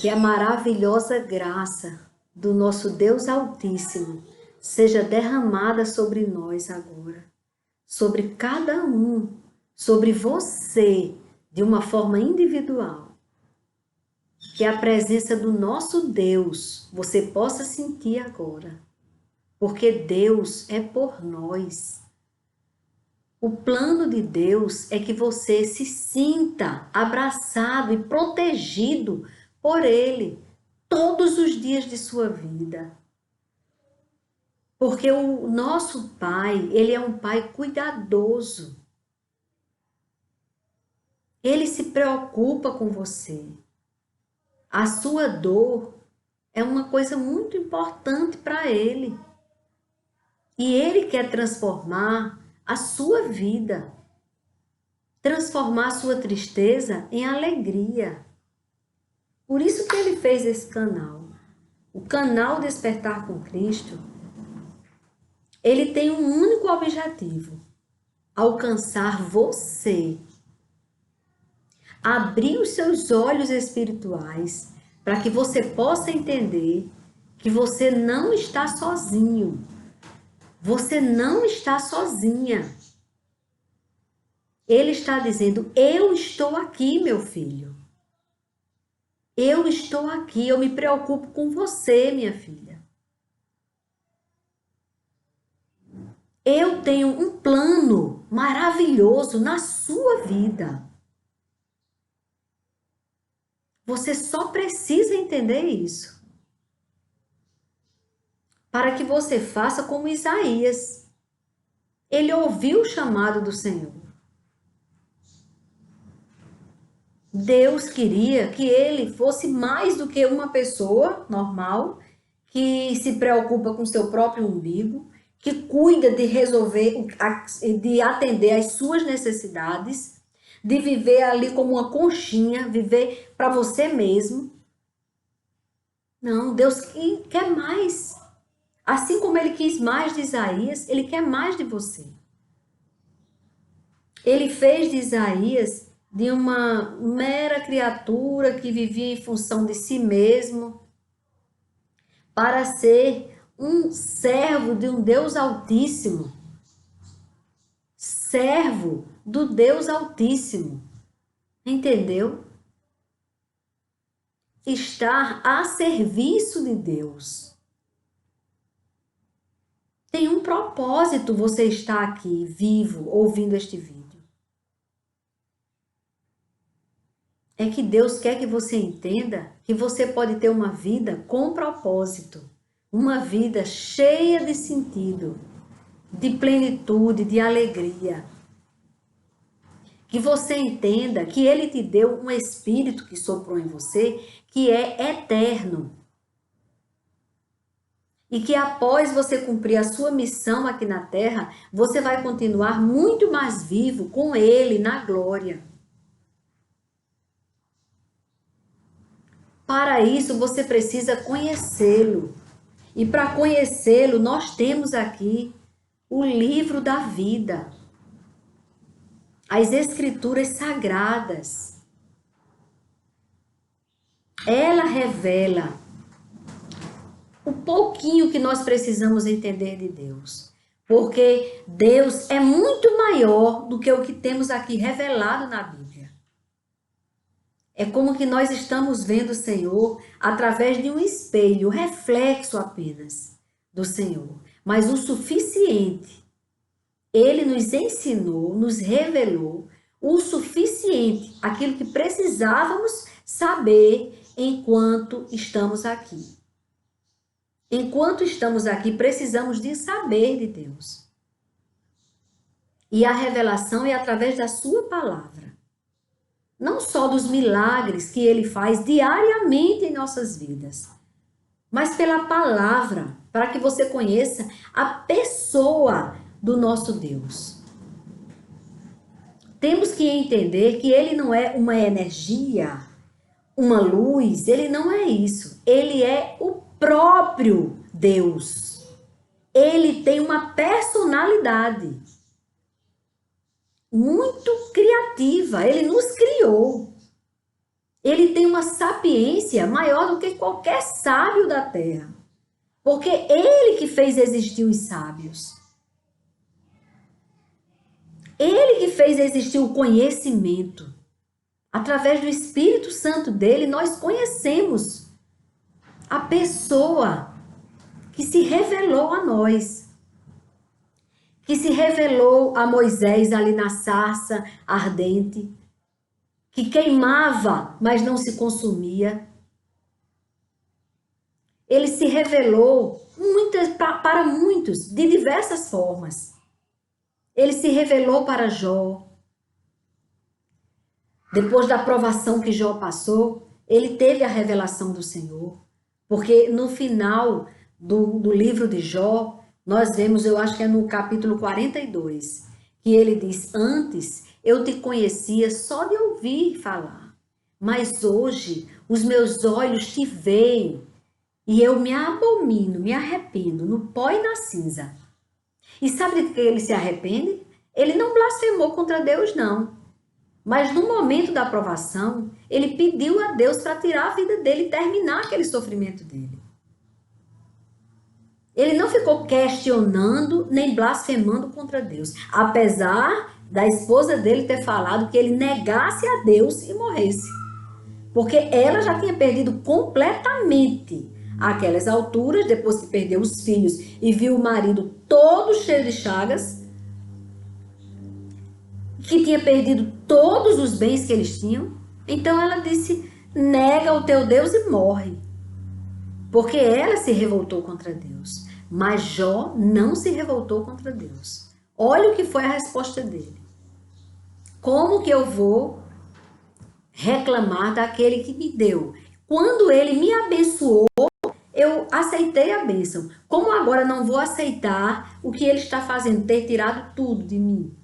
Que a maravilhosa graça do nosso Deus Altíssimo seja derramada sobre nós agora, sobre cada um, sobre você, de uma forma individual. Que a presença do nosso Deus você possa sentir agora, porque Deus é por nós. O plano de Deus é que você se sinta abraçado e protegido por Ele todos os dias de sua vida. Porque o nosso Pai, Ele é um Pai cuidadoso. Ele se preocupa com você. A sua dor é uma coisa muito importante para Ele. E Ele quer transformar a sua vida, transformar a sua tristeza em alegria. Por isso que Ele fez esse canal. O canal Despertar com Cristo, ele tem um único objetivo: alcançar você. Abrir os seus olhos espirituais para que você possa entender que você não está sozinho. Você não está sozinha. Ele está dizendo: eu estou aqui, meu filho. Eu estou aqui, eu me preocupo com você, minha filha. Eu tenho um plano maravilhoso na sua vida. Você só precisa entender isso. Para que você faça como Isaías. Ele ouviu o chamado do Senhor. Deus queria que ele fosse mais do que uma pessoa normal, que se preocupa com seu próprio umbigo, que cuida de resolver, de atender às suas necessidades, de viver ali como uma conchinha, viver para você mesmo. Não, Deus quer mais. Assim como ele quis mais de Isaías, ele quer mais de você. Ele fez de Isaías de uma mera criatura que vivia em função de si mesmo, para ser um servo de um Deus Altíssimo. Servo do Deus Altíssimo. Entendeu? Estar a serviço de Deus. Tem um propósito você estar aqui, vivo, ouvindo este vídeo. É que Deus quer que você entenda que você pode ter uma vida com propósito. Uma vida cheia de sentido, de plenitude, de alegria. Que você entenda que Ele te deu um espírito que soprou em você, que é eterno. E que após você cumprir a sua missão aqui na Terra, você vai continuar muito mais vivo com Ele na glória. Para isso, você precisa conhecê-lo. E para conhecê-lo, nós temos aqui o livro da vida. As escrituras sagradas. Ela revela o pouquinho que nós precisamos entender de Deus. Porque Deus é muito maior do que o que temos aqui revelado na Bíblia. É como que nós estamos vendo o Senhor através de um espelho, reflexo apenas do Senhor. Mas o suficiente. Ele nos ensinou, nos revelou o suficiente, aquilo que precisávamos saber enquanto estamos aqui. Enquanto estamos aqui, precisamos de saber de Deus. E a revelação é através da sua palavra. Não só dos milagres que Ele faz diariamente em nossas vidas, mas pela palavra, para que você conheça a pessoa do nosso Deus. Temos que entender que Ele não é uma energia, uma luz, Ele não é isso. Ele é o próprio Deus. Ele tem uma personalidade muito criativa. Ele nos criou. Ele tem uma sapiência maior do que qualquer sábio da terra. Porque ele que fez existir os sábios. Ele que fez existir o conhecimento. Através do Espírito Santo dele, nós conhecemos a pessoa que se revelou a nós. Que se revelou a Moisés ali na sarça ardente. Que queimava, mas não se consumia. Ele se revelou para muitos, de diversas formas. Ele se revelou para Jó. Depois da provação que Jó passou, ele teve a revelação do Senhor. Porque no final do livro de Jó, nós vemos, eu acho que é no capítulo 42, que ele diz: antes eu te conhecia só de ouvir falar, mas hoje os meus olhos te veem e eu me abomino, me arrependo no pó e na cinza. E sabe de que ele se arrepende? Ele não blasfemou contra Deus, não. Mas no momento da provação, ele pediu a Deus para tirar a vida dele e terminar aquele sofrimento dele. Ele não ficou questionando nem blasfemando contra Deus, apesar da esposa dele ter falado que ele negasse a Deus e morresse. Porque ela já tinha perdido completamente àquelas alturas, depois que perdeu os filhos e viu o marido todo cheio de chagas, que tinha perdido todos os bens que eles tinham. Então ela disse: nega o teu Deus e morre. Porque ela se revoltou contra Deus. Mas Jó não se revoltou contra Deus. Olha o que foi a resposta dele. Como que eu vou reclamar daquele que me deu? Quando ele me abençoou, eu aceitei a bênção. Como agora não vou aceitar o que ele está fazendo, ter tirado tudo de mim?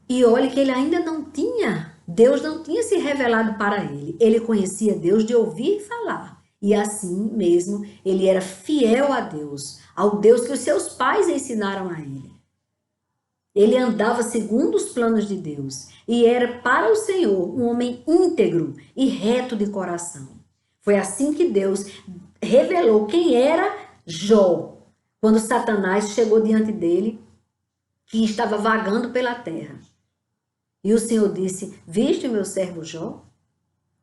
E olhe que ele ainda não tinha, Deus não tinha se revelado para ele. Ele conhecia Deus de ouvir falar. E assim mesmo, ele era fiel a Deus, ao Deus que os seus pais ensinaram a ele. Ele andava segundo os planos de Deus e era para o Senhor um homem íntegro e reto de coração. Foi assim que Deus revelou quem era Jó, quando Satanás chegou diante dele, que estava vagando pela terra. E o Senhor disse: viste o meu servo Jó?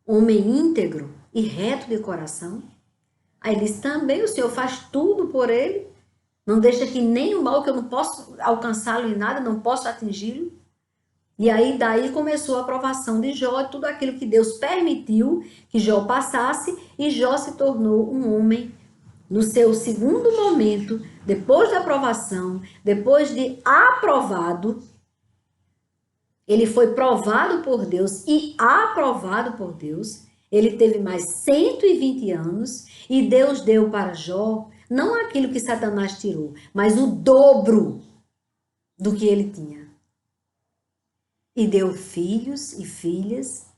Homem íntegro e reto de coração? Aí ele disse: também o Senhor faz tudo por ele, não deixa que nem o mal, que eu não posso alcançá-lo em nada, não posso atingi-lo. E aí daí começou a provação de Jó, tudo aquilo que Deus permitiu que Jó passasse, e Jó se tornou um homem no seu segundo momento, depois da provação, depois de aprovado. Ele foi provado por Deus e aprovado por Deus. Ele teve mais 120 anos e Deus deu para Jó não aquilo que Satanás tirou, mas o dobro do que ele tinha. E deu filhos e filhas,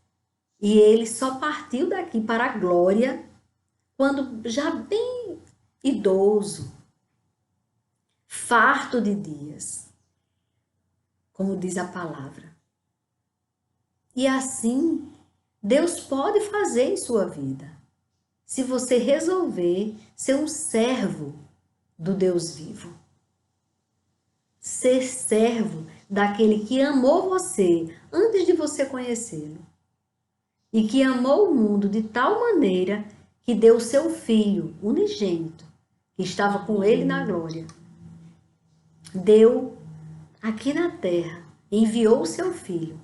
e ele só partiu daqui para a glória quando já bem idoso, farto de dias, como diz a palavra. E assim, Deus pode fazer em sua vida, se você resolver ser um servo do Deus vivo. Ser servo daquele que amou você antes de você conhecê-lo. E que amou o mundo de tal maneira que deu o seu Filho unigênito, que estava com ele na glória. Deu aqui na terra, enviou o seu Filho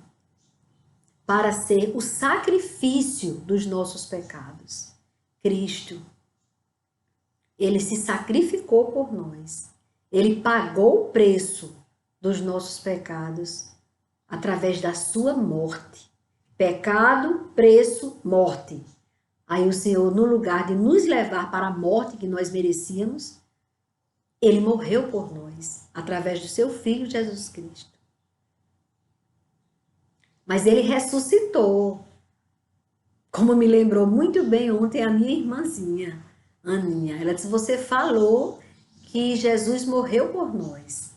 para ser o sacrifício dos nossos pecados. Cristo, ele se sacrificou por nós. Ele pagou o preço dos nossos pecados através da sua morte. Pecado, preço, morte. Aí o Senhor, no lugar de nos levar para a morte que nós merecíamos, ele morreu por nós, através do seu Filho Jesus Cristo. Mas ele ressuscitou, como me lembrou muito bem ontem a minha irmãzinha, Aninha. Ela disse: você falou que Jesus morreu por nós.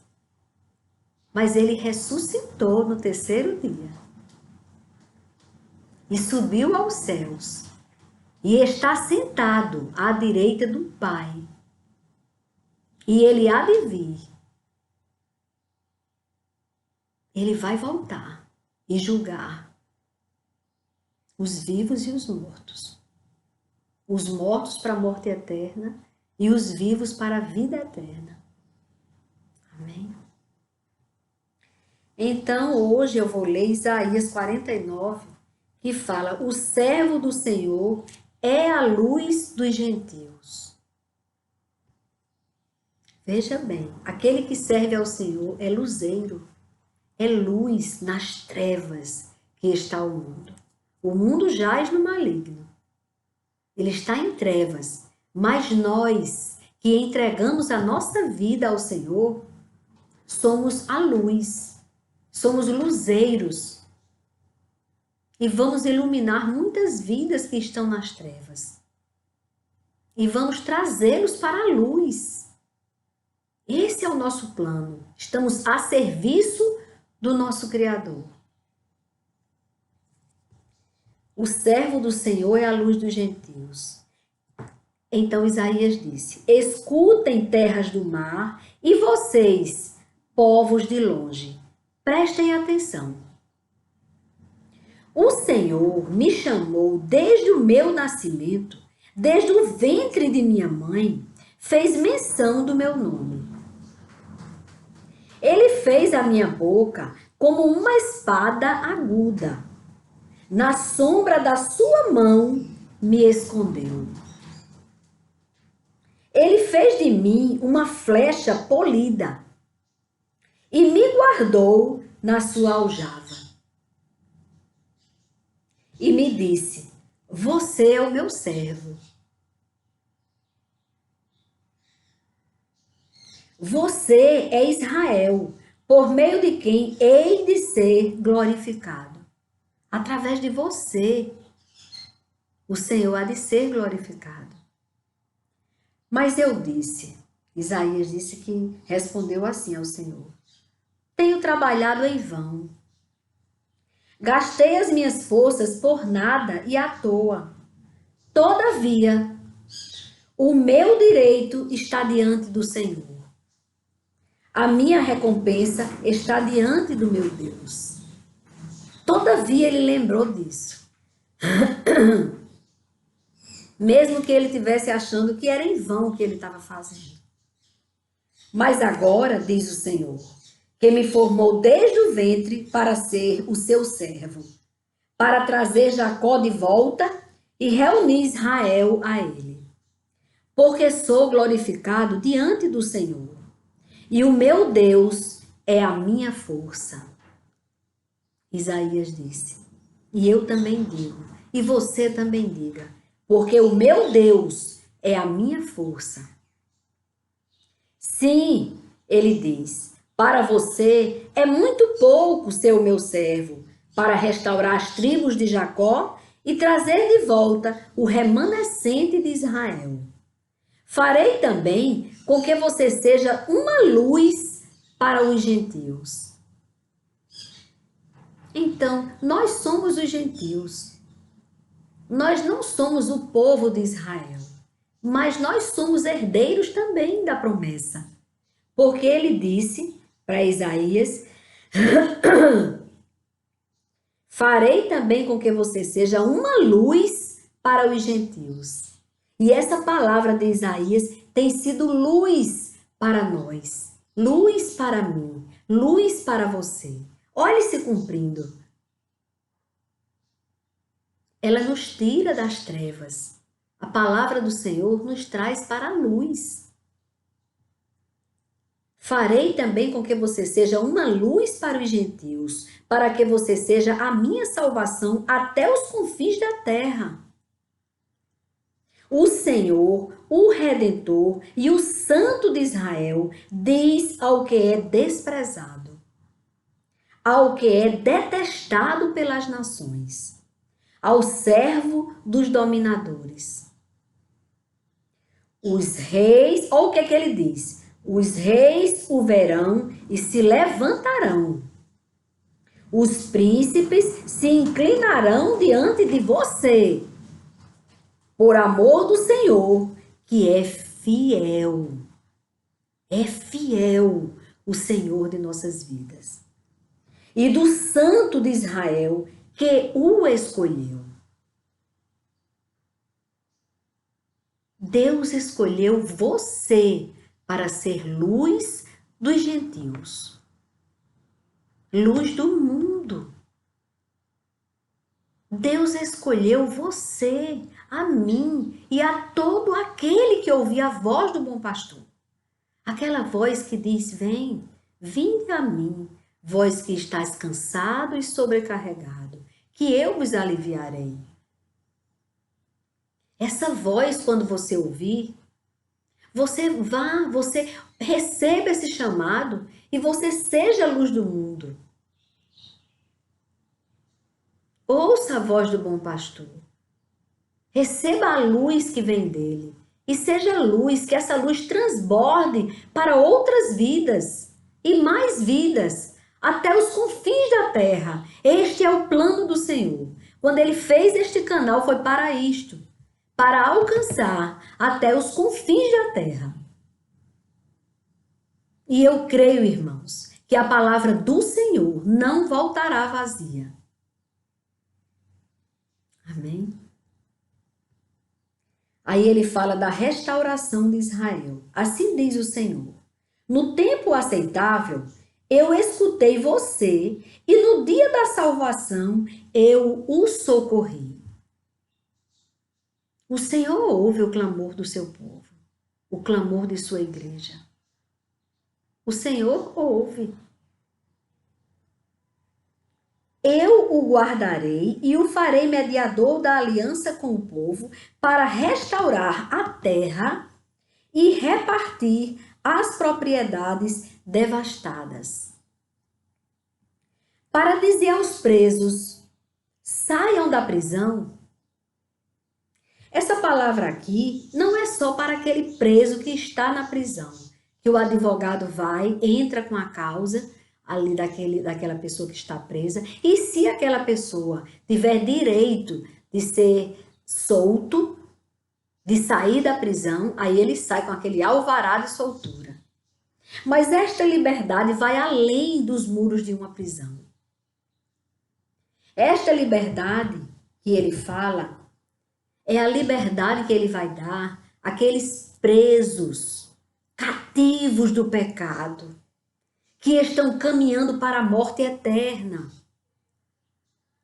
mas ele ressuscitou no terceiro dia e subiu aos céus e está sentado à direita do Pai. E ele há de vir. Ele vai voltar e julgar os vivos e os mortos. Os mortos para a morte eterna e os vivos para a vida eterna. Amém? Então, hoje eu vou ler Isaías 49, que fala: o servo do Senhor é a luz dos gentios. Veja bem, aquele que serve ao Senhor é luzeiro, é luz nas trevas que está o mundo. O mundo jaz no maligno. Ele está em trevas, mas nós que entregamos a nossa vida ao Senhor, somos a luz, somos luzeiros e vamos iluminar muitas vidas que estão nas trevas e vamos trazê-los para a luz. Esse é o nosso plano. Estamos a serviço do nosso Criador. O servo do Senhor é a luz dos gentios. Então Isaías disse: escutem, terras do mar, e vocês, povos de longe, prestem atenção. O Senhor me chamou desde o meu nascimento, desde o ventre de minha mãe, fez menção do meu nome. Ele fez a minha boca como uma espada aguda. Na sombra da sua mão me escondeu. Ele fez de mim uma flecha polida e me guardou na sua aljava. E me disse: você é o meu servo. Você é Israel, por meio de quem hei de ser glorificado. Através de você, o Senhor há de ser glorificado. Mas eu disse, Isaías disse que respondeu assim ao Senhor: tenho trabalhado em vão. Gastei as minhas forças por nada e à toa. Todavia, o meu direito está diante do Senhor. A minha recompensa está diante do meu Deus. Todavia, ele lembrou disso. Mesmo que ele estivesse achando que era em vão o que ele estava fazendo. Mas agora, diz o Senhor, que me formou desde o ventre para ser o seu servo, para trazer Jacó de volta e reunir Israel a ele. Porque sou glorificado diante do Senhor, e o meu Deus é a minha força. Isaías disse, e eu também digo, e você também diga, porque o meu Deus é a minha força. Sim, ele diz, para você é muito pouco ser o meu servo, para restaurar as tribos de Jacó e trazer de volta o remanescente de Israel. Farei também com que você seja uma luz para os gentios. Então, nós somos os gentios. Nós não somos o povo de Israel, mas nós somos herdeiros também da promessa. Porque ele disse para Isaías: farei também com que você seja uma luz para os gentios. E essa palavra de Isaías tem sido luz para nós, luz para mim, luz para você. Olhe se cumprindo. Ela nos tira das trevas. A palavra do Senhor nos traz para a luz. Farei também com que você seja uma luz para os gentios, para que você seja a minha salvação até os confins da terra. O Senhor, o Redentor e o Santo de Israel diz ao que é desprezado, ao que é detestado pelas nações, ao servo dos dominadores. Os reis, olha o que ele diz, Os reis o verão e se levantarão. Os príncipes se inclinarão diante de você, por amor do Senhor, que é fiel. É fiel o Senhor de nossas vidas. E do Santo de Israel, que o escolheu. Deus escolheu você para ser luz dos gentios. Luz do mundo. Deus escolheu você, a mim e a todo aquele que ouvir a voz do bom pastor. Aquela voz que diz: vem, vinde a mim, vós que estáis cansado e sobrecarregado, que eu vos aliviarei. Essa voz, quando você ouvir, você receba esse chamado e você seja a luz do mundo. Ouça a voz do bom pastor. Receba a luz que vem dele. E seja luz, que essa luz transborde para outras vidas e mais vidas, até os confins da terra. Este é o plano do Senhor. Quando ele fez este canal, foi para isto, para alcançar até os confins da terra. E eu creio, irmãos, que a palavra do Senhor não voltará vazia. Amém? Aí ele fala da restauração de Israel. Assim diz o Senhor: no tempo aceitável, eu escutei você, e no dia da salvação, eu o socorri. O Senhor ouve o clamor do seu povo, o clamor de sua igreja. O Senhor ouve. Eu o guardarei e o farei mediador da aliança com o povo para restaurar a terra e repartir as propriedades devastadas. Para dizer aos presos: saiam da prisão. Essa palavra aqui não é só para aquele preso que está na prisão, que o advogado vai, entra com a causa ali daquela pessoa que está presa, e se aquela pessoa tiver direito de ser solto, de sair da prisão, aí ele sai com aquele alvará de soltura. Mas esta liberdade vai além dos muros de uma prisão. Esta liberdade que ele fala é a liberdade que ele vai dar àqueles presos, cativos do pecado, que estão caminhando para a morte eterna.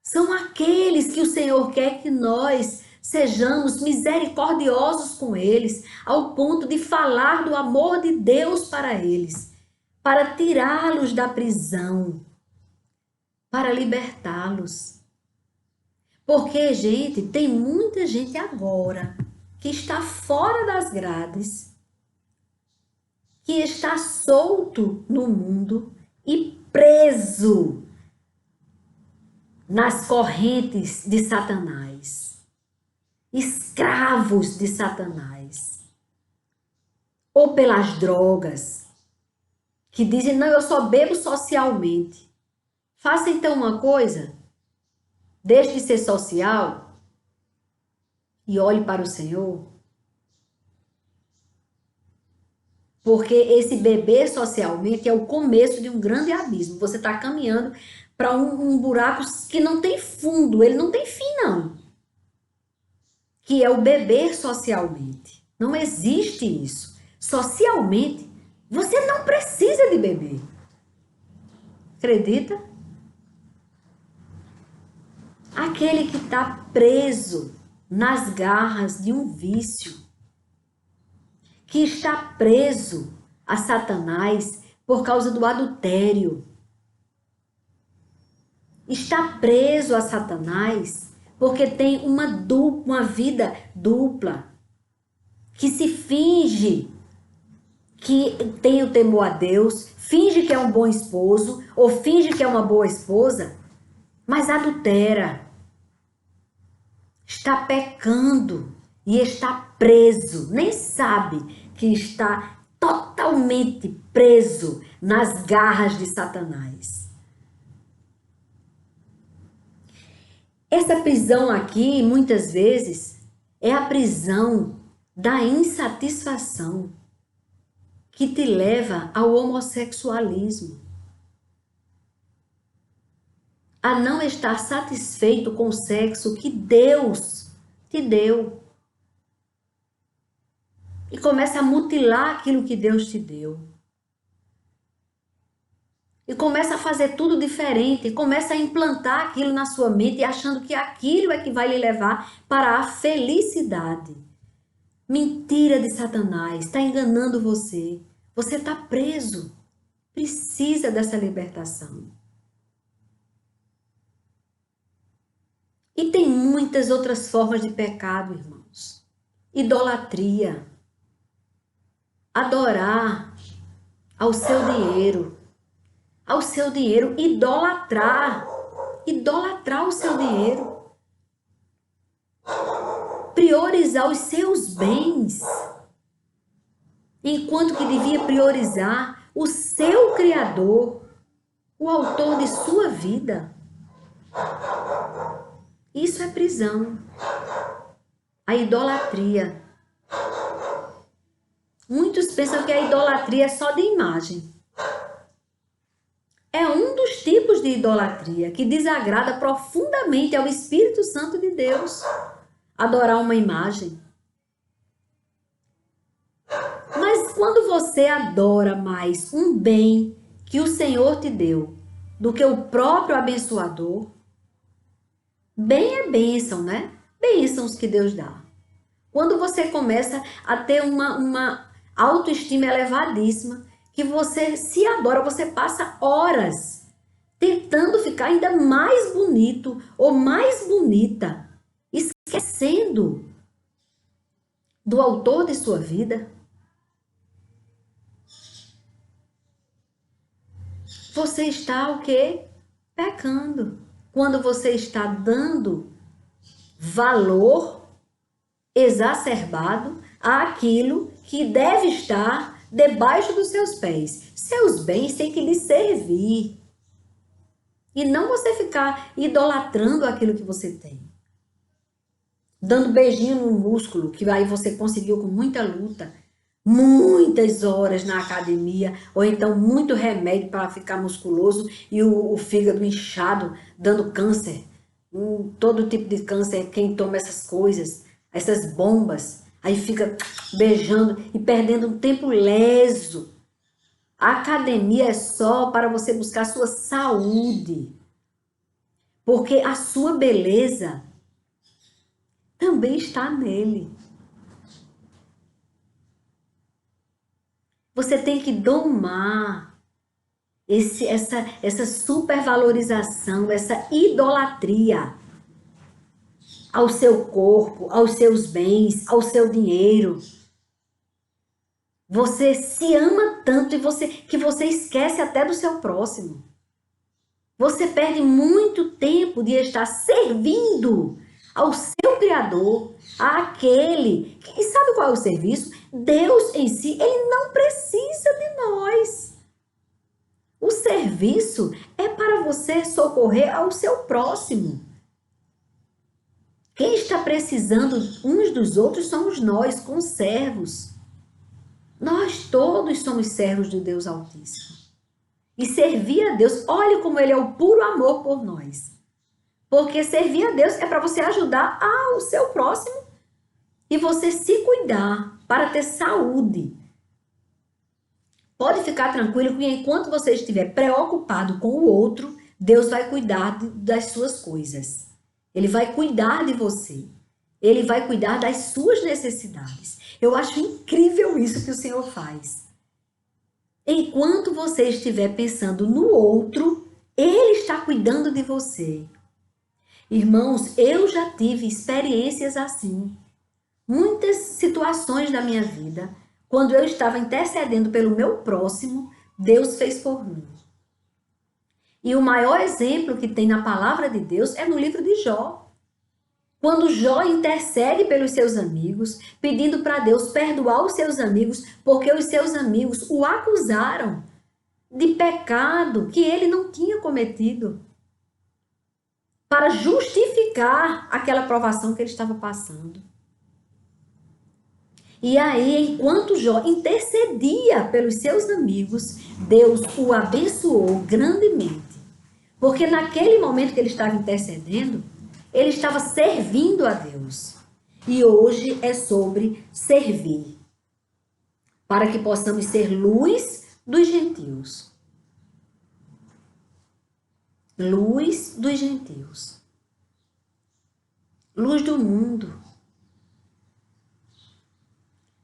São aqueles que o Senhor quer que nós sejamos misericordiosos com eles, ao ponto de falar do amor de Deus para eles, para tirá-los da prisão, para libertá-los. Porque, gente, tem muita gente agora que está fora das grades, que está solto no mundo e preso nas correntes de Satanás, escravos de Satanás, ou pelas drogas, que dizem: não, eu só bebo socialmente. Faça então uma coisa, deixe de ser social e olhe para o Senhor. Porque esse beber socialmente é o começo de um grande abismo. Você está caminhando para um buraco que não tem fundo, ele não tem fim, não. Que é o beber socialmente. Não existe isso. Socialmente, você não precisa de beber. Acredita? Aquele que está preso nas garras de um vício, que está preso a Satanás por causa do adultério, está preso a Satanás porque tem uma vida dupla, que se finge que tem o temor a Deus, finge que é um bom esposo ou finge que é uma boa esposa, mas adultera, está pecando e está preso, nem sabe que está totalmente totalmente preso nas garras de Satanás. Essa prisão aqui, muitas vezes, é a prisão da insatisfação que te leva ao homossexualismo, a não estar satisfeito com o sexo que Deus te deu. E começa a mutilar aquilo que Deus te deu. E começa a fazer tudo diferente, e começa a implantar aquilo na sua mente, achando que aquilo é que vai lhe levar para a felicidade. Mentira de Satanás, está enganando você. Você está preso, precisa dessa libertação. E tem muitas outras formas de pecado, irmãos. Idolatria. Adorar ao seu dinheiro. Ao seu dinheiro, idolatrar o seu dinheiro, priorizar os seus bens, enquanto que devia priorizar o seu Criador, o autor de sua vida. Isso é prisão, a idolatria. Muitos pensam que a idolatria é só de imagem. É um dos tipos de idolatria que desagrada profundamente ao Espírito Santo de Deus, adorar uma imagem. Mas quando você adora mais um bem que o Senhor te deu do que o próprio abençoador, bem é bênção, né? Bênçãos que Deus dá. Quando você começa a ter uma autoestima elevadíssima, que você se adora, você passa horas tentando ficar ainda mais bonito ou mais bonita, esquecendo do autor de sua vida. Você está o quê? Pecando. Quando você está dando valor exacerbado àquilo que deve estar debaixo dos seus pés. Seus bens têm que lhe servir. E não você ficar idolatrando aquilo que você tem. Dando beijinho no músculo, que aí você conseguiu com muita luta, muitas horas na academia, ou então muito remédio para ficar musculoso e o fígado inchado, dando câncer. Todo tipo de câncer, quem toma essas coisas, essas bombas, aí fica beijando e perdendo um tempo leso. A academia é só para você buscar sua saúde. Porque a sua beleza também está nele. Você tem que domar essa supervalorização, essa idolatria ao seu corpo, aos seus bens, ao seu dinheiro. Você se ama tanto que você esquece até do seu próximo. Você perde muito tempo de estar servindo ao seu Criador, àquele. E sabe qual é o serviço? Deus em si, ele não precisa de nós. O serviço é para você socorrer ao seu próximo. Quem está precisando uns dos outros somos nós, como servos. Nós todos somos servos de Deus Altíssimo. E servir a Deus, olhe como ele é o puro amor por nós. Porque servir a Deus é para você ajudar ao seu próximo e você se cuidar para ter saúde. Pode ficar tranquilo que enquanto você estiver preocupado com o outro, Deus vai cuidar das suas coisas. Ele vai cuidar de você. Ele vai cuidar das suas necessidades. Eu acho incrível isso que o Senhor faz. Enquanto você estiver pensando no outro, Ele está cuidando de você. Irmãos, eu já tive experiências assim. Muitas situações da minha vida, quando eu estava intercedendo pelo meu próximo, Deus fez por mim. E o maior exemplo que tem na palavra de Deus é no livro de Jó. Quando Jó intercede pelos seus amigos, pedindo para Deus perdoar os seus amigos, porque os seus amigos o acusaram de pecado que ele não tinha cometido, para justificar aquela provação que ele estava passando. E aí, enquanto Jó intercedia pelos seus amigos, Deus o abençoou grandemente. Porque naquele momento que ele estava intercedendo, ele estava servindo a Deus. E hoje é sobre servir, para que possamos ser luz dos gentios. Luz dos gentios. Luz do mundo.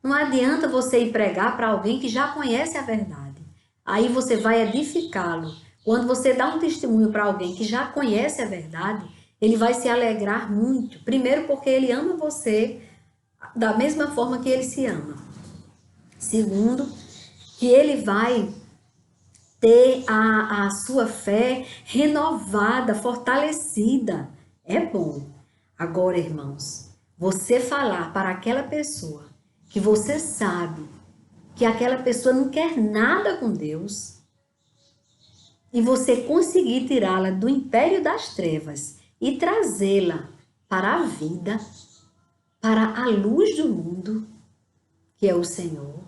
Não adianta você ir pregar para alguém que já conhece a verdade. Aí você vai edificá-lo. Quando você dá um testemunho para alguém que já conhece a verdade, ele vai se alegrar muito. Primeiro, porque ele ama você da mesma forma que ele se ama. Segundo, que ele vai ter a sua fé renovada, fortalecida. É bom. Agora, irmãos, você falar para aquela pessoa que você sabe que aquela pessoa não quer nada com Deus e você conseguir tirá-la do império das trevas e trazê-la para a vida, para a luz do mundo, que é o Senhor.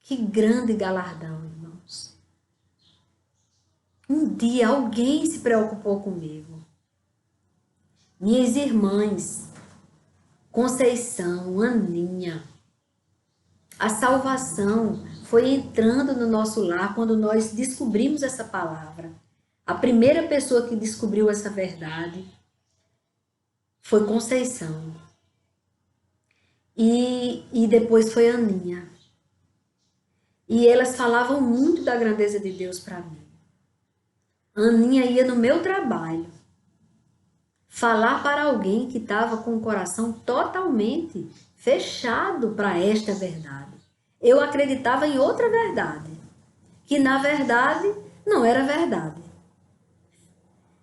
Que grande galardão, irmãos. Um dia alguém se preocupou comigo. Minhas irmãs, Conceição, Aninha, a salvação foi entrando no nosso lar quando nós descobrimos essa palavra. A primeira pessoa que descobriu essa verdade foi Conceição. E depois foi Aninha. E elas falavam muito da grandeza de Deus para mim. Aninha ia no meu trabalho falar para alguém que estava com o coração totalmente fechado para esta verdade. Eu acreditava em outra verdade, que na verdade não era verdade.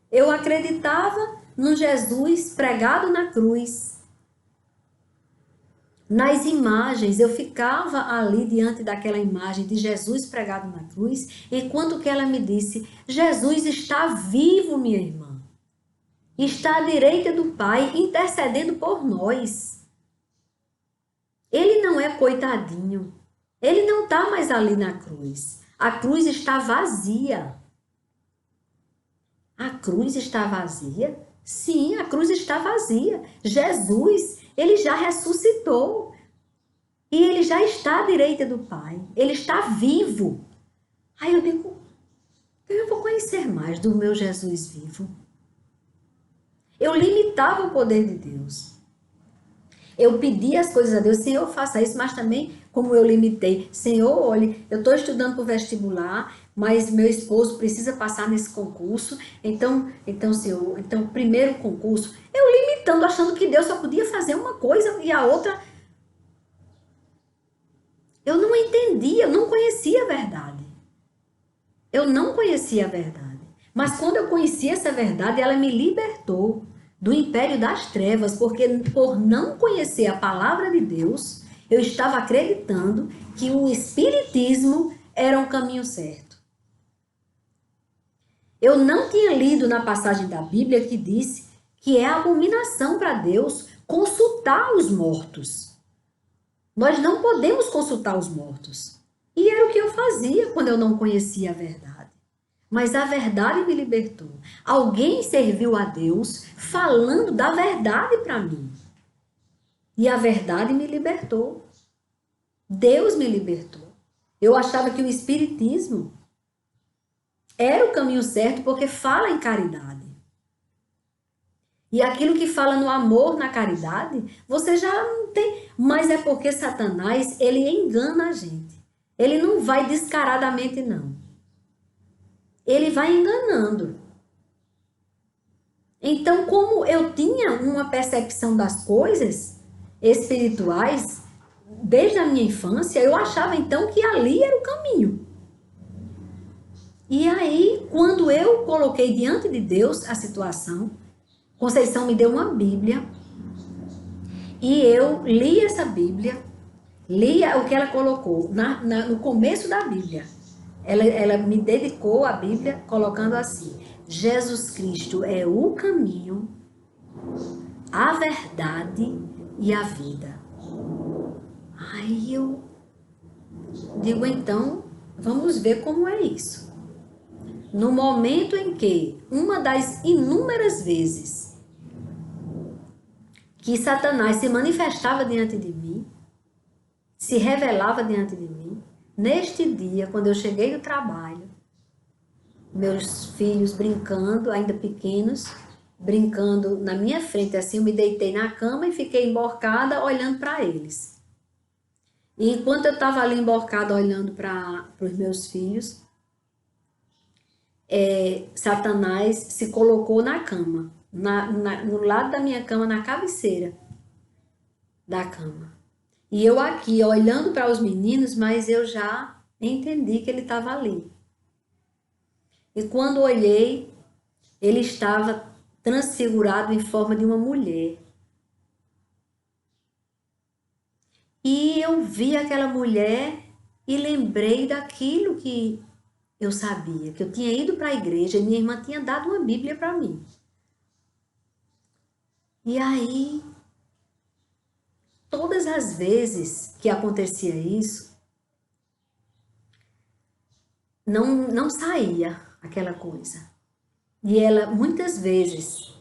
Eu acreditava no Jesus pregado na cruz. Nas imagens, eu ficava ali diante daquela imagem de Jesus pregado na cruz, enquanto que ela me disse: Jesus está vivo, minha irmã. Está à direita do Pai, intercedendo por nós. Ele não é coitadinho. Ele não está mais ali na cruz. A cruz está vazia. A cruz está vazia? Sim, a cruz está vazia. Jesus, ele já ressuscitou. E ele já está à direita do Pai. Ele está vivo. Aí eu digo, eu vou conhecer mais do meu Jesus vivo. Eu limitava o poder de Deus. Eu pedia as coisas a Deus, Senhor, faça isso, mas também, como eu limitei, Senhor, olhe, eu estou estudando para o vestibular, mas meu esposo precisa passar nesse concurso, então, Senhor, então, primeiro concurso, eu limitando, achando que Deus só podia fazer uma coisa e a outra. Eu não entendia, eu não conhecia a verdade. Eu não conhecia a verdade. Mas quando eu conheci essa verdade, ela me libertou do império das trevas, porque por não conhecer a palavra de Deus, eu estava acreditando que o espiritismo era um caminho certo. Eu não tinha lido na passagem da Bíblia que disse que é abominação para Deus consultar os mortos. Nós não podemos consultar os mortos. E era o que eu fazia quando eu não conhecia a verdade. Mas a verdade me libertou. Alguém serviu a Deus falando da verdade para mim. E a verdade me libertou. Deus me libertou. Eu achava que o espiritismo era o caminho certo porque fala em caridade. E aquilo que fala no amor, na caridade, você já não tem. Mas é porque Satanás, ele engana a gente. Ele não vai descaradamente, não. Ele vai enganando. Então, como eu tinha uma percepção das coisas espirituais, desde a minha infância, eu achava então que ali era o caminho. E aí, quando eu coloquei diante de Deus a situação, Conceição me deu uma Bíblia e eu li essa Bíblia, li o que ela colocou no começo da Bíblia. Ela me dedicou a Bíblia colocando assim: Jesus Cristo é o caminho, a verdade e a vida. Aí eu digo, então, vamos ver como é isso. No momento em que, uma das inúmeras vezes que Satanás se manifestava diante de mim, se revelava diante de mim, neste dia, quando eu cheguei do trabalho, meus filhos brincando, ainda pequenos, brincando na minha frente, assim, eu me deitei na cama e fiquei emborcada olhando para eles. E enquanto eu estava ali emborcada olhando para os meus filhos, Satanás se colocou na cama, no lado da minha cama, na cabeceira da cama. E eu aqui olhando para os meninos, mas eu já entendi que ele estava ali. E quando olhei, ele estava transfigurado em forma de uma mulher. E eu vi aquela mulher e lembrei daquilo que eu sabia, que eu tinha ido para a igreja e minha irmã tinha dado uma Bíblia para mim. E aí, todas as vezes que acontecia isso, não saía aquela coisa. E ela, muitas vezes,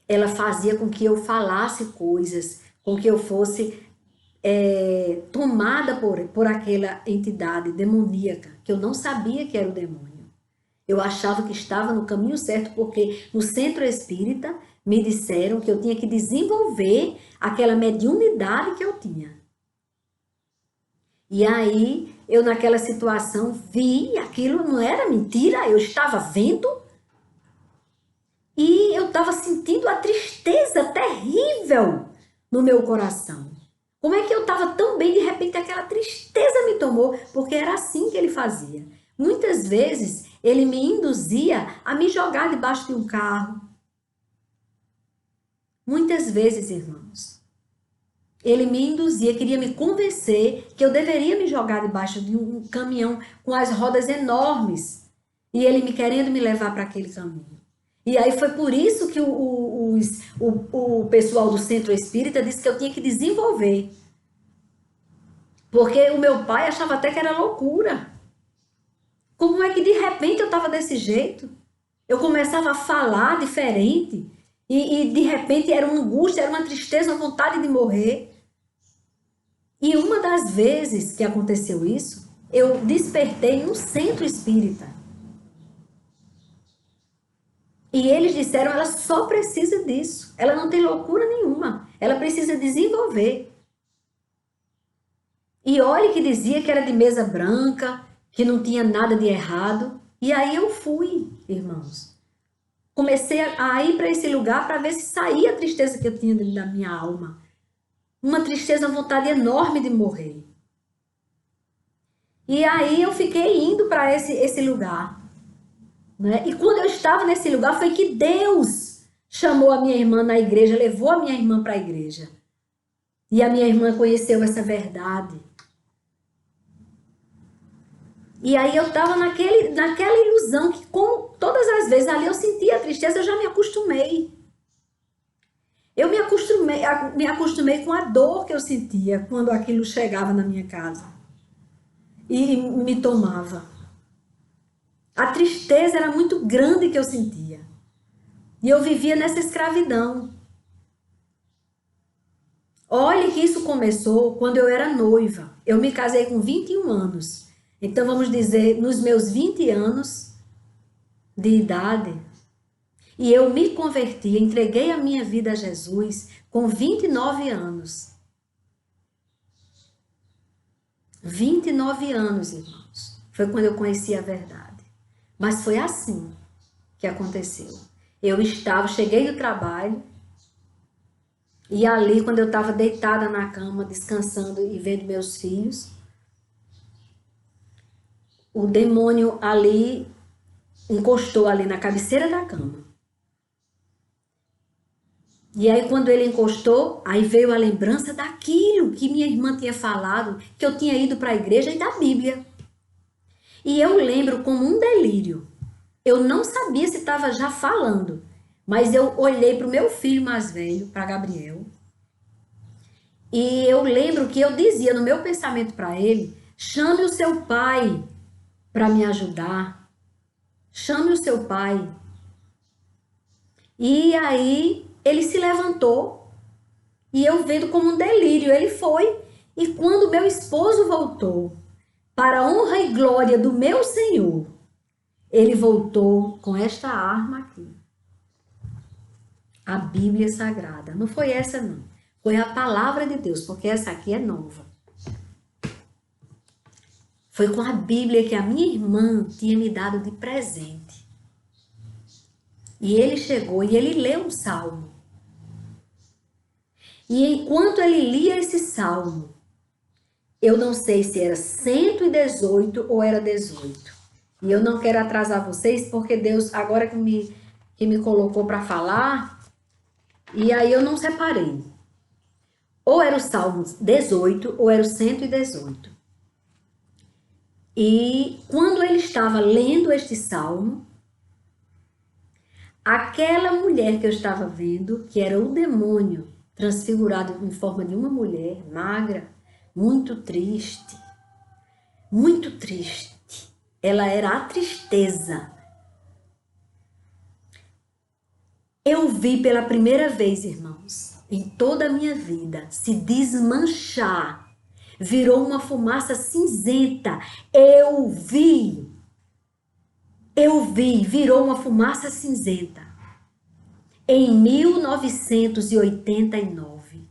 ela fazia com que eu falasse coisas, com que eu fosse tomada por aquela entidade demoníaca, que eu não sabia que era o demônio. Eu achava que estava no caminho certo, porque no centro espírita me disseram que eu tinha que desenvolver aquela mediunidade que eu tinha. E aí, eu naquela situação vi, aquilo não era mentira, eu estava vendo, e eu estava sentindo a tristeza terrível no meu coração. Como é que eu estava tão bem, de repente aquela tristeza me tomou, porque era assim que ele fazia. Muitas vezes ele me induzia a me jogar debaixo de um carro. Muitas vezes, irmãos, ele me induzia, queria me convencer que eu deveria me jogar debaixo de um caminhão com as rodas enormes. E ele me querendo me levar para aquele caminho. E aí foi por isso que o pessoal do Centro Espírita disse que eu tinha que desenvolver. Porque o meu pai achava até que era loucura. Como é que de repente eu estava desse jeito? Eu começava a falar diferente. E de repente era uma angústia, era uma tristeza, uma vontade de morrer. E uma das vezes que aconteceu isso, eu despertei no Centro Espírita. E eles disseram, ela só precisa disso. Ela não tem loucura nenhuma. Ela precisa desenvolver. E olha que dizia que era de mesa branca, que não tinha nada de errado. E aí eu fui, irmãos. Comecei a ir para esse lugar para ver se saía a tristeza que eu tinha dentro da minha alma. Uma tristeza, uma vontade enorme de morrer. E aí eu fiquei indo para esse lugar. Né? E quando eu estava nesse lugar, foi que Deus chamou a minha irmã na igreja, levou a minha irmã para a igreja. E a minha irmã conheceu essa verdade. E aí eu estava naquela ilusão que, como todas as vezes ali eu sentia a tristeza, eu já me acostumei. Eu me acostumei com a dor que eu sentia quando aquilo chegava na minha casa e me tomava. A tristeza era muito grande que eu sentia. E eu vivia nessa escravidão. Olhe que isso começou quando eu era noiva. Eu me casei com 21 anos. Então, vamos dizer, nos meus 20 anos de idade, e eu me converti, entreguei a minha vida a Jesus com 29 anos. 29 anos, irmãos. Foi quando eu conheci a verdade. Mas foi assim que aconteceu. Cheguei do trabalho, e ali, quando eu estava deitada na cama, descansando e vendo meus filhos, o demônio ali encostou ali na cabeceira da cama. E aí quando ele encostou, aí veio a lembrança daquilo que minha irmã tinha falado, que eu tinha ido para a igreja e da Bíblia. E eu lembro como um delírio. Eu não sabia se estava já falando, mas eu olhei para o meu filho mais velho, para Gabriel, e eu lembro que eu dizia no meu pensamento para ele: chame o seu pai para me ajudar, chame o seu pai. E aí ele se levantou e eu vendo como um delírio, ele foi. E quando meu esposo voltou, para a honra e glória do meu Senhor, ele voltou com esta arma aqui. A Bíblia Sagrada. Não foi essa, não. Foi a palavra de Deus, porque essa aqui é nova. Foi com a Bíblia que a minha irmã tinha me dado de presente. E ele chegou e ele leu um salmo. E enquanto ele lia esse salmo, eu não sei se era 118 ou era 18. E eu não quero atrasar vocês, porque Deus, agora que me colocou para falar, e aí eu não separei. Ou era o Salmo 18 ou era o 118. E quando ele estava lendo este salmo, aquela mulher que eu estava vendo, que era o demônio transfigurado em forma de uma mulher magra, muito triste, ela era a tristeza. Eu vi pela primeira vez, irmãos, em toda a minha vida, se desmanchar. Virou uma fumaça cinzenta. Eu vi, virou uma fumaça cinzenta. Em 1989,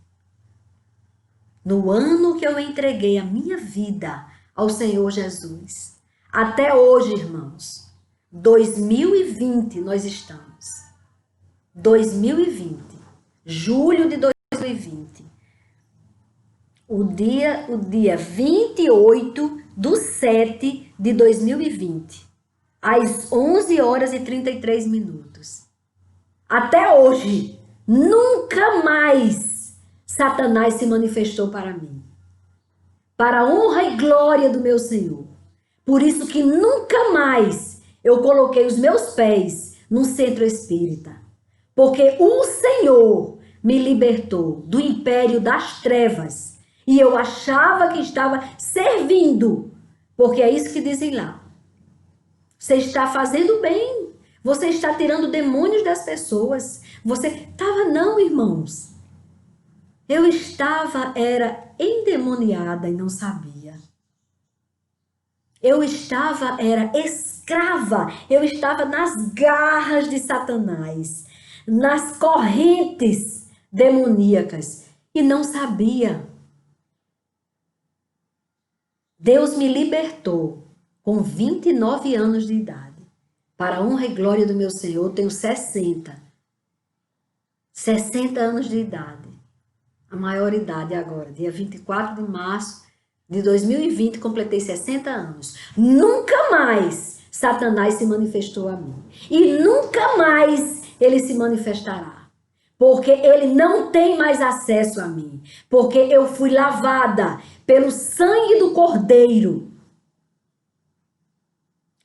no ano que eu entreguei a minha vida ao Senhor Jesus. Até hoje, irmãos, 2020 nós estamos. 2020, julho de 2020. O dia 28/7/2020, às 11 horas e 33 minutos. Até hoje, nunca mais Satanás se manifestou para mim. Para a honra e glória do meu Senhor. Por isso que nunca mais eu coloquei os meus pés num centro espírita. Porque o Senhor me libertou do império das trevas. E eu achava que estava servindo. Porque é isso que dizem lá. Você está fazendo bem. Você está tirando demônios das pessoas. Você estava, não, irmãos. Eu era endemoniada e não sabia. Eu era escrava. Eu estava nas garras de Satanás, nas correntes demoníacas e não sabia. Deus me libertou com 29 anos de idade. Para a honra e glória do meu Senhor, eu tenho 60 anos de idade. A maior idade agora, dia 24 de março de 2020, completei 60 anos. Nunca mais Satanás se manifestou a mim. E nunca mais ele se manifestará. Porque ele não tem mais acesso a mim. Porque eu fui lavada pelo sangue do Cordeiro.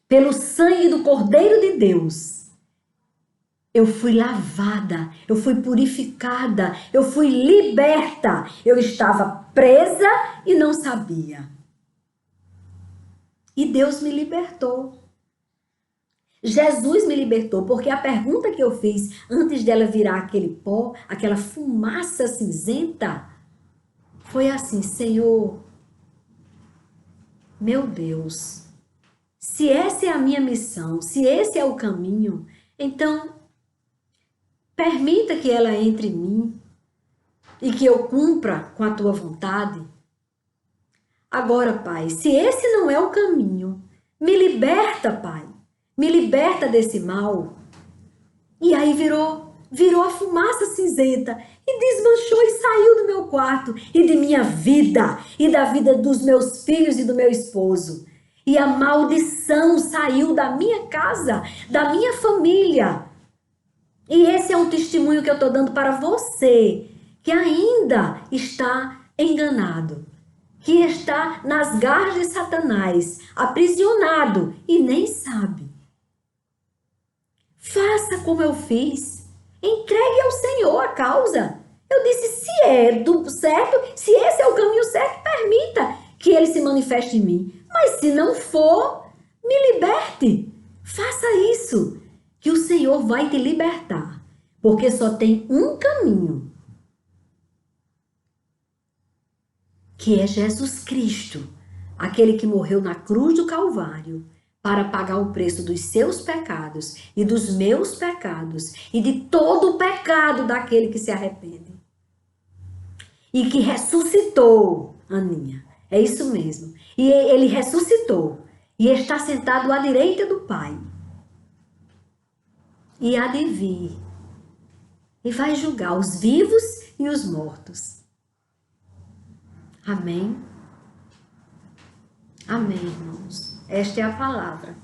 Pelo sangue do Cordeiro de Deus. Eu fui lavada, eu fui purificada, eu fui liberta. Eu estava presa e não sabia. E Deus me libertou. Jesus me libertou, porque a pergunta que eu fiz antes dela virar aquele pó, aquela fumaça cinzenta, foi assim: Senhor, meu Deus, se essa é a minha missão, se esse é o caminho, então permita que ela entre em mim e que eu cumpra com a tua vontade. Agora, Pai, se esse não é o caminho, me liberta, Pai. Me liberta desse mal. E aí virou a fumaça cinzenta e desmanchou e saiu do meu quarto e de minha vida e da vida dos meus filhos e do meu esposo. E a maldição saiu da minha casa, da minha família. E esse é um testemunho que eu estou dando para você que ainda está enganado, que está nas garras de Satanás, aprisionado e nem sabe. Faça como eu fiz. Entregue ao Senhor a causa. Eu disse, se é do certo, se esse é o caminho certo, permita que ele se manifeste em mim. Mas se não for, me liberte. Faça isso, que o Senhor vai te libertar. Porque só tem um caminho, que é Jesus Cristo, aquele que morreu na cruz do Calvário para pagar o preço dos seus pecados e dos meus pecados e de todo o pecado daquele que se arrepende. E que ressuscitou, Aninha, é isso mesmo. E ele ressuscitou e está sentado à direita do Pai. E há de vir e vai julgar os vivos e os mortos. Amém? Amém, irmãos. Esta é a palavra.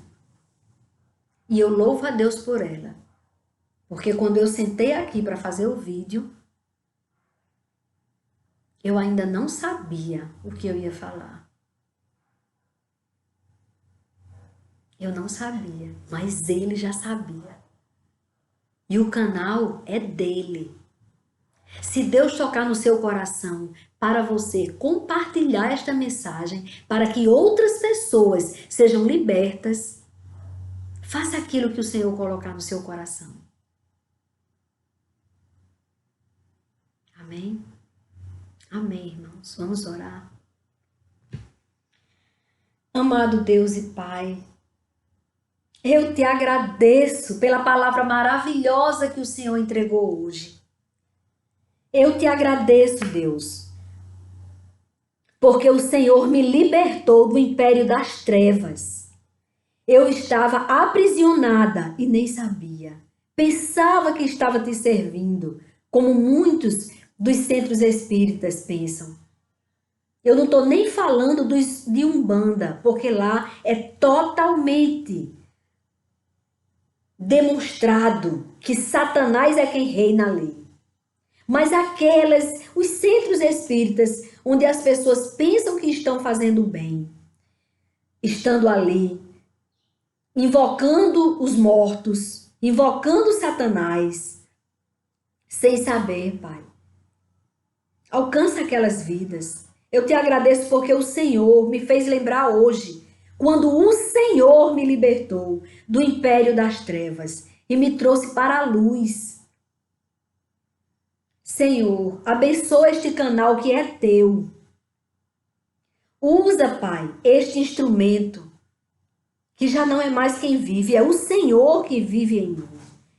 E eu louvo a Deus por ela. Porque quando eu sentei aqui para fazer o vídeo, eu ainda não sabia o que eu ia falar. Eu não sabia, mas ele já sabia. E o canal é dele. Se Deus tocar no seu coração para você compartilhar esta mensagem, para que outras pessoas sejam libertas, faça aquilo que o Senhor colocar no seu coração. Amém? Amém, irmãos. Vamos orar. Amado Deus e Pai, eu te agradeço pela palavra maravilhosa que o Senhor entregou hoje. Eu te agradeço, Deus, porque o Senhor me libertou do império das trevas. Eu estava aprisionada e nem sabia. Pensava que estava te servindo, como muitos dos centros espíritas pensam. Eu não estou nem falando de Umbanda, porque lá é totalmente demonstrado que Satanás é quem reina ali. Mas os centros espíritas, onde as pessoas pensam que estão fazendo bem, estando ali, invocando os mortos, invocando Satanás, sem saber, Pai. Alcança aquelas vidas. Eu te agradeço porque o Senhor me fez lembrar hoje, quando o Senhor me libertou do império das trevas e me trouxe para a luz. Senhor, abençoa este canal que é teu. Usa, Pai, este instrumento, que já não é mais quem vive, é o Senhor que vive em mim.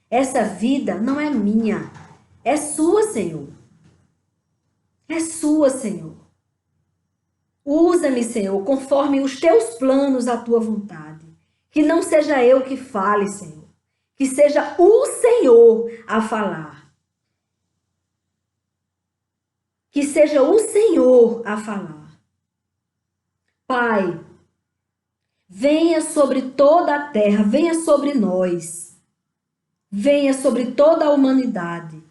Essa vida não é minha, é sua, Senhor. É sua, Senhor. Usa-me, Senhor, conforme os teus planos, a tua vontade. Que não seja eu que fale, Senhor. Que seja o Senhor a falar. Que seja o Senhor a falar. Pai, venha sobre toda a terra, venha sobre nós. Venha sobre toda a humanidade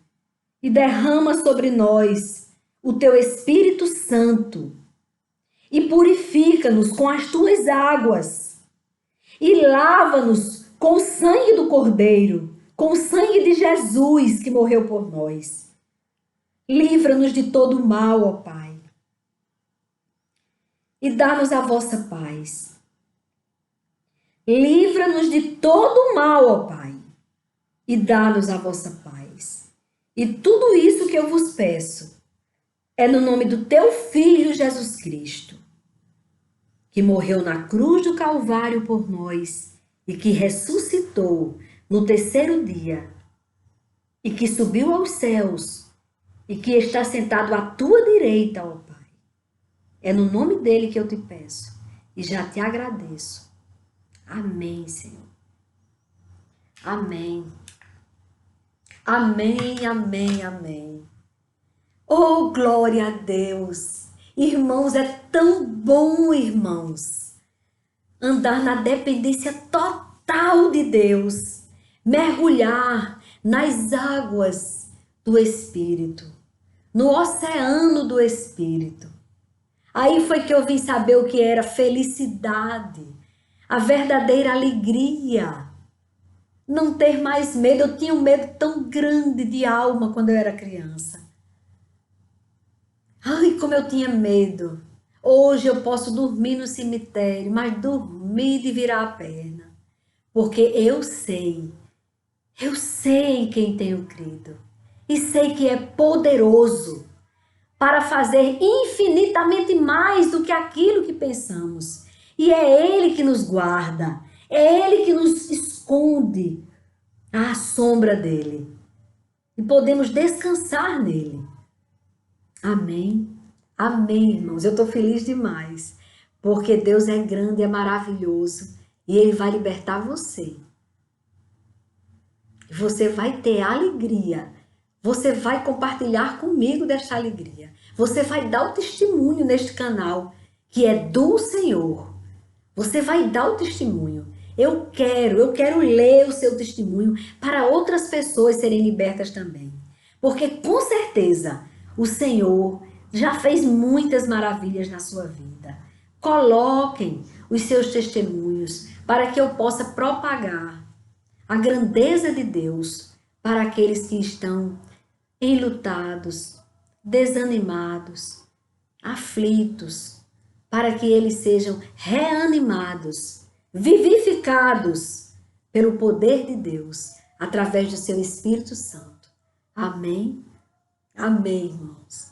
e derrama sobre nós o teu Espírito Santo e purifica-nos com as tuas águas e lava-nos com o sangue do Cordeiro, com o sangue de Jesus que morreu por nós. Livra-nos de todo o mal, ó Pai, e dá-nos a vossa paz. Livra-nos de todo o mal, ó Pai, e dá-nos a vossa paz. E tudo isso que eu vos peço é no nome do teu Filho Jesus Cristo, que morreu na cruz do Calvário por nós e que ressuscitou no terceiro dia e que subiu aos céus e que está sentado à tua direita, ó Pai. É no nome dele que eu te peço e já te agradeço. Amém, Senhor. Amém. Amém, amém, amém. Oh, glória a Deus. Irmãos, é tão bom, irmãos, andar na dependência total de Deus, mergulhar nas águas do Espírito, no oceano do Espírito. Aí foi que eu vim saber o que era felicidade, a verdadeira alegria. Não ter mais medo. Eu tinha um medo tão grande de alma quando eu era criança. Ai, como eu tinha medo. Hoje eu posso dormir no cemitério, mas dormir de virar a perna. Porque eu sei em quem tenho crido. E sei que é poderoso para fazer infinitamente mais do que aquilo que pensamos. E é Ele que nos guarda, é Ele que nos esconde à sombra dEle. E podemos descansar nele. Amém? Amém, irmãos. Eu estou feliz demais, porque Deus é grande, é maravilhoso e Ele vai libertar você. Você vai ter alegria. Você vai compartilhar comigo desta alegria. Você vai dar o testemunho neste canal, que é do Senhor. Você vai dar o testemunho. Eu quero ler o seu testemunho para outras pessoas serem libertas também. Porque com certeza o Senhor já fez muitas maravilhas na sua vida. Coloquem os seus testemunhos para que eu possa propagar a grandeza de Deus para aqueles que estão enlutados, desanimados, aflitos, para que eles sejam reanimados, vivificados pelo poder de Deus, através do seu Espírito Santo. Amém? Amém, irmãos.